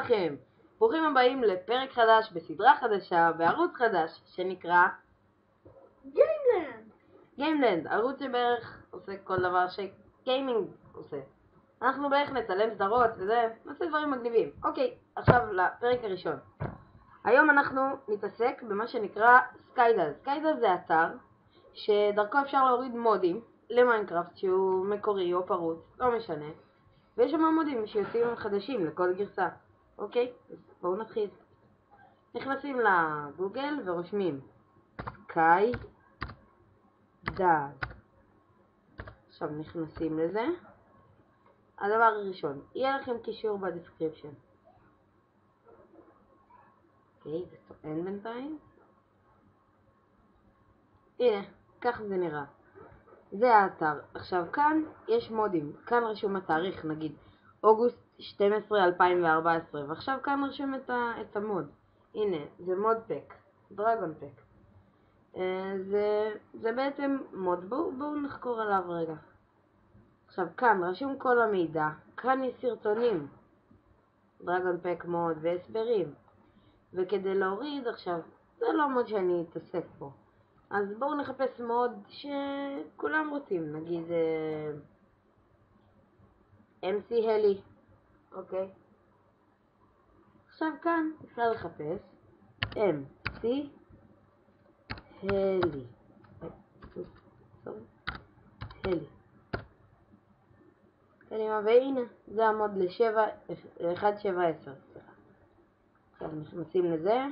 לכם? ברוכים הבאים לפרק חדש בסדרה חדשה בערוץ חדש שנקרא גיימלנד, ערוץ שבערך עושה כל דבר שגיימינג עושה. אנחנו בערך נצלם סדרות וזה, נעשה דברים מגניבים. אוקיי, עכשיו לפרק הראשון. היום אנחנו נתעסק במה שנקרא סקיידל. סקיידל זה אתר שדרכו אפשר להוריד מודים למיינקראפט שהוא מקורי או פרוץ, לא משנה. ויש שם מודים שיוצאים חדשים לכל גרסה. אוקיי, אז בואו נתחיל. נכנסים לגוגל ורושמים סקיידל. עכשיו נכנסים לזה. הדבר הראשון, יהיה לכם קישור בדסקריפשן. אוקיי, זה טוען בינתיים. הנה, כך זה נראה. זה האתר. עכשיו כאן יש מודים. כאן רשום התאריך, נגיד אוגוסט 12 2014, ועכשיו כאן רשום את המוד. הנה, זה מוד פק, דרגון פק. זה בעצם מוד. בואו נחקור עליו רגע. עכשיו כאן רשום כל המידע. כאן יש סרטונים, דרגון פק מוד והסברים. וכדי להוריד עכשיו, זה לא מוד שאני אתעסק בו. אז בואו נחפש מוד שכולם רוצים, נגיד MC הלי. אוקיי. עכשיו כאן אפשר לחפש MC הלי. קדימה, והנה, זה המוד ל-1.7.10. עכשיו נכנסים לזה.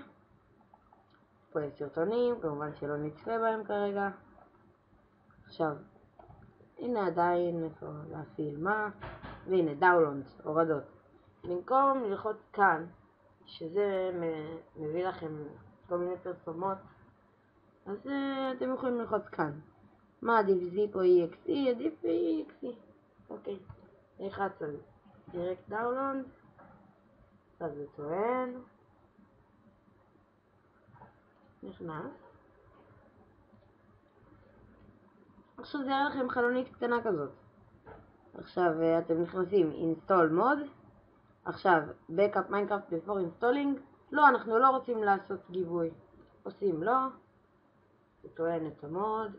פה יש סרטונים, כמובן שלא נצפה בהם כרגע. עכשיו, הנה עדיין איפה להפעיל מה, והנה דאונלודס, הורדות. במקום ללחוץ כאן, שזה מביא לכם כל מיני פרסומות, אז אתם יכולים ללחוץ כאן. מה עדיף, זיפ או EXE? עדיף EXE. אוקיי, נלחץ על דירקט דאונלוד, אז זה טוען. נכנס. עכשיו זה יראה לכם חלונית קטנה כזאת. עכשיו אתם נכנסים install mod. עכשיו backup Minecraft before installing. לא, אנחנו לא רוצים לעשות גיבוי. עושים לא. זה טוען את המוד.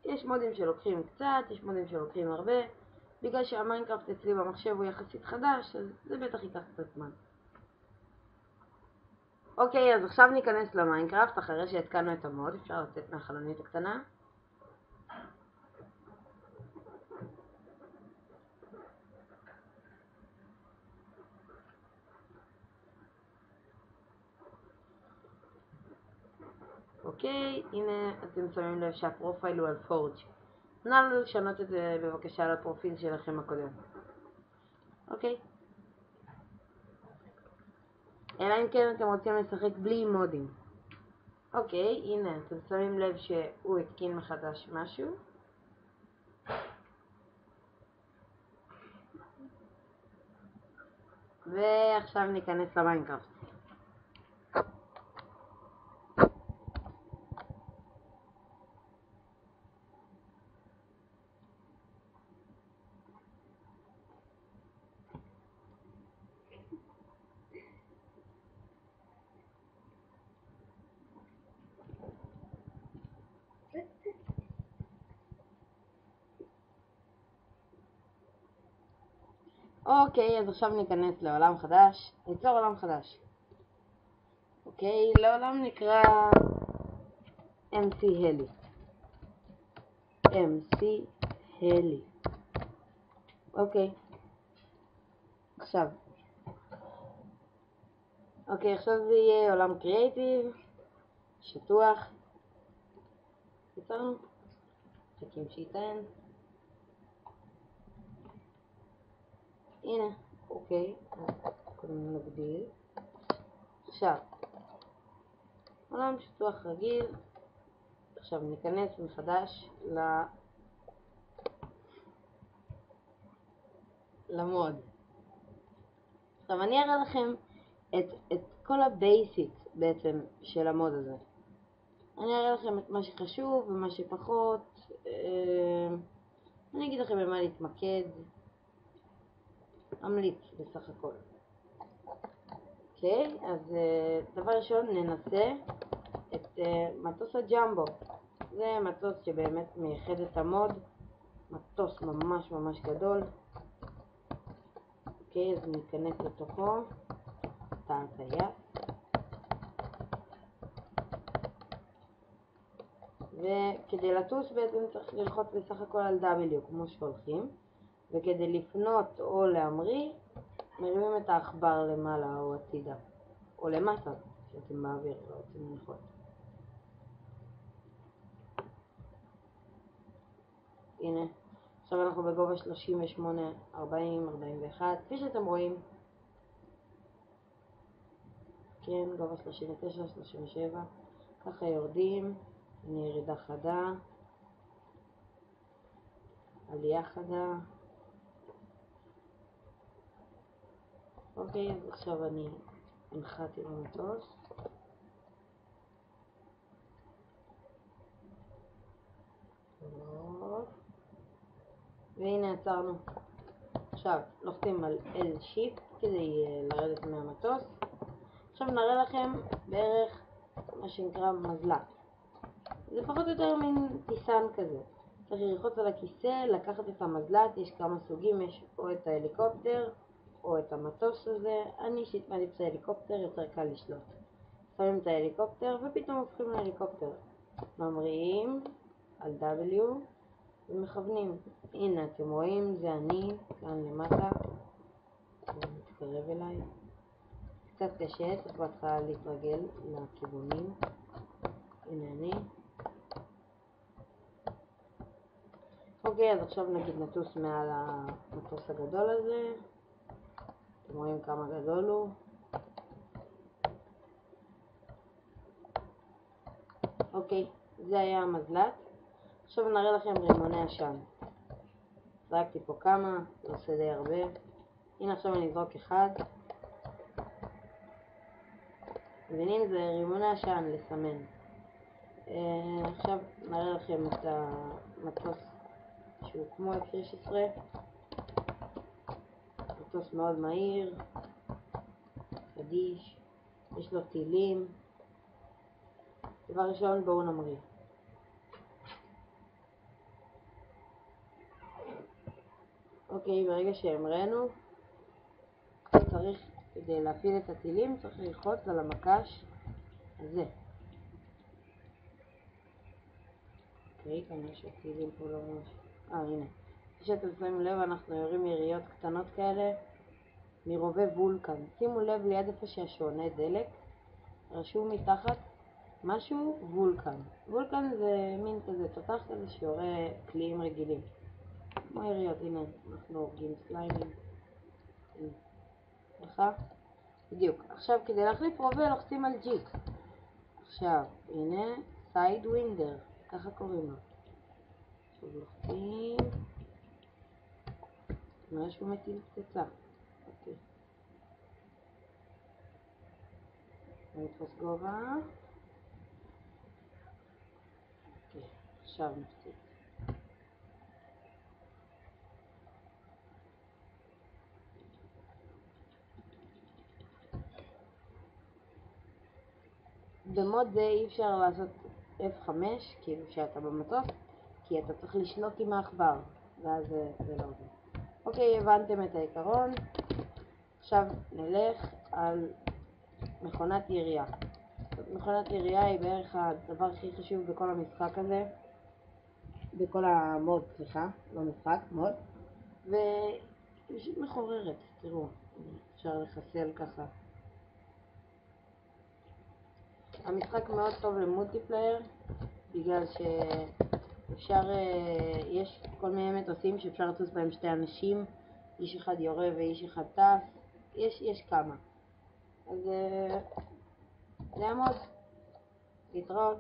יש מודים שלוקחים קצת, יש מודים שלוקחים הרבה. בגלל שהמיינקראפט אצלי במחשב הוא יחסית חדש, אז זה בטח ייקח קצת זמן. אוקיי, אז עכשיו ניכנס למיינקראפט אחרי שהתקנו את המוד. אפשר לצאת מהחלונית הקטנה. אוקיי, הנה אתם שמים לב שהפרופיל הוא על פורג'. נא לשנות את זה בבקשה לפרופיל שלכם הקודם. אוקיי. אלא אם כן אתם רוצים לשחק בלי מודים. אוקיי, הנה אתם שמים לב שהוא התקין מחדש משהו. ועכשיו ניכנס למיינקראפט. אוקיי, אז עכשיו ניכנס לעולם חדש. ניצור עולם חדש. אוקיי, לעולם נקרא MC הלי. MC הלי. אוקיי. עכשיו זה יהיה עולם קריאייטיב, שטוח. יצרנו. צ'קים שייתן. הנה, אוקיי. קודם נגדיל. עכשיו, עולם שטוח רגיל. עכשיו ניכנס מחדש למוד. עכשיו אני אראה לכם את כל הבייסיק בעצם של המוד הזה. אני אראה לכם את מה שחשוב ומה שפחות. אני אגיד לכם במה להתמקד. אמליץ בסך הכל. אוקיי, אז דבר ראשון ננסה את מטוס הג'מבו. זה מטוס שבאמת מייחד את המוד, מטוס ממש ממש גדול. אוקיי, אז ניכנס לתוכו, תא הטייס. וכדי לטוס בעצם צריך ללחוץ בסך הכל על W כמו שהולכים, וכדי לפנות או להמריא מרימים את העכבר למעלה או הצידה או למטה שאתם באוויר לא רוצים ללחוץ. הנה, עכשיו אנחנו בגובה 38, 40, 41 כפי שאתם רואים. כן, גובה 39, 37, ככה יורדים. הנה ירידה חדה, עלייה חדה. אוקיי, אז עכשיו אני הנחתי במטוס. והנה עצרנו. עכשיו לוחצים על L-Shift כדי לרדת מהמטוס. עכשיו נראה לכם בערך מה שנקרא מזל"ט. זה פחות או יותר מין טיסן כזה. צריך ללחוץ על הכיסא, לקחת את המזל"ט, יש כמה סוגים, יש או את ההליקופטר או את המטוס הזה. אני אישית מעדיף את ההליקופטר, יותר קל לשלוט. שמים את ההליקופטר ופתאום הופכים להליקופטר. ממריאים על W ומכוונים. הנה אתם רואים, זה אני כאן למטה. מתקרב אליי. קצת קשה, צריך בהתחלה להתרגל לכיוונים. הנה אני. אוקיי, אז עכשיו נגיד נטוס מעל המטוס הגדול הזה. אתם רואים כמה גדול הוא. אוקיי, זה היה המזל"ט. עכשיו נראה לכם רימוני עשן. זרקתי פה כמה, זה עושה די הרבה. הנה עכשיו אני אזרוק אחד. מבינים? זה רימוני עשן לסמן. עכשיו נראה לכם את המטוס שהוא כמו F-16. מטוס מאוד מהיר, חדיש, יש לו טילים. דבר ראשון בואו נמריא. אוקיי, ברגע שהמראנו, צריך, כדי להפעיל את הטילים צריך ללחוץ על המקש הזה. אוקיי, כנראה שהטילים פה לא ממש... הנה. כפי שאתם שמים לב, אנחנו יורים יריות קטנות כאלה מרובה וולקן. שימו לב ליד איפה שהשעוני דלק רשום מתחת משהו וולקן. וולקן זה מין כזה תותח כזה שיורה כלים רגילים כמו יריות. הנה אנחנו הורגים סליימים. ככה בדיוק. עכשיו כדי להחליף רובה לוחצים על G. עכשיו הנה סיידווינדר, ככה קוראים לו. עכשיו לוחצים, נראה שהוא מטיל פצצה. אוקיי, נתפוס גובה. אוקיי, עכשיו נפציץ. במוד זה אי אפשר לעשות F5 כאילו שאתה במטוס, כי אתה צריך לשלוט עם העכבר ואז זה לא עובד. אוקיי, הבנתם את העיקרון. עכשיו נלך על מכונת ירייה. מכונת ירייה היא בערך הדבר הכי חשוב בכל המשחק הזה, בכל המוד, סליחה, לא משחק, מוד. והיא פשוט מחוררת, תראו, אפשר לחסל ככה. המשחק מאוד טוב למולטיפלייר, בגלל שאפשר, יש כל מיני מטוסים שאפשר לטוס בהם שתי אנשים, איש אחד יורה ואיש אחד טס, יש כמה. אז זה המוד. להתראות.